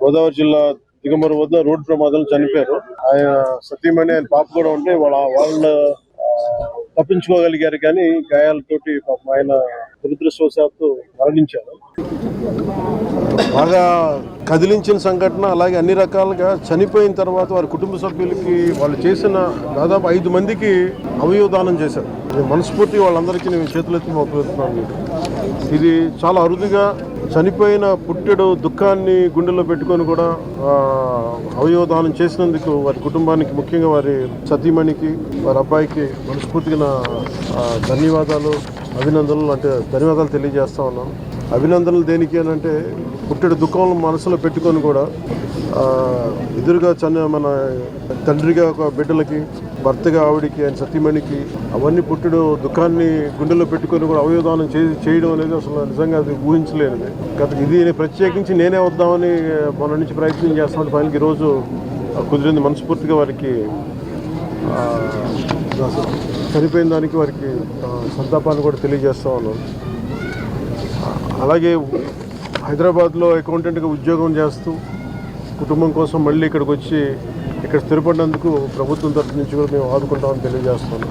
గోదావరి జిల్లా దిగమరు వద్ద రోడ్డు ప్రమాదంలో చనిపోయారు. ఆయన సతీమణి, ఆయన పాప కూడా ఉంటే వాళ్ళు తప్పించుకోగలిగారు, కానీ గాయాలతోటి పాపం ఆయన దురదృష్టవశాత్తు మరణించారు. బాగా కదిలించిన సంఘటన. అలాగే అన్ని రకాలుగా చనిపోయిన తర్వాత వారి కుటుంబ సభ్యులకి వాళ్ళు చేసిన దాదాపు 5 మందికి అవయవదానం చేశారు. మనస్ఫూర్తిగా వాళ్ళందరికీ నేను చేతులెత్తి మొక్కుతున్నాను. ఇది చాలా అరుదుగా చనిపోయిన పుట్టెడు దుఃఖాన్ని గుండెల్లో పెట్టుకొని కూడా అవయవదానం చేసినందుకు వారి కుటుంబానికి, ముఖ్యంగా వారి సతీమణికి, వారి అబ్బాయికి మనస్ఫూర్తిగా నా ధన్యవాదాలు, అభినందనలు ధన్యవాదాలు తెలియజేస్తా ఉన్నాను. అభినందనలు దేనికి అని అంటే, పుట్టెడు దుఃఖం మనసులో పెట్టుకొని కూడా ఎదురుగా మన తండ్రిగా ఒక బిడ్డలకి, భర్తగా ఆవిడికి, ఆయన సతీమణికి అవన్నీ పుట్టెడు దుఃఖాన్ని గుండెల్లో పెట్టుకొని కూడా అవయవదానం చేయడం అనేది అసలు నిజంగా అది ఊహించలేనిది. ఇది ప్రత్యేకించి నేనే వద్దామని మొన్న నుంచి ప్రయత్నం చేస్తాను. ఫైనల్కి ఈరోజు కుదిరింది. మనస్ఫూర్తిగా వారికి చనిపోయిన దానికి వారికి సంతాపాన్ని కూడా తెలియజేస్తా ఉన్నాను. అలాగే హైదరాబాద్లో అకౌంటెంట్గా ఉద్యోగం చేస్తూ కుటుంబం కోసం మళ్ళీ ఇక్కడికి వచ్చి ఇక్కడ స్థిరపడినందుకు ప్రభుత్వం తరఫు నుంచి కూడా మేము ఆదుకుంటామని తెలియజేస్తున్నాం.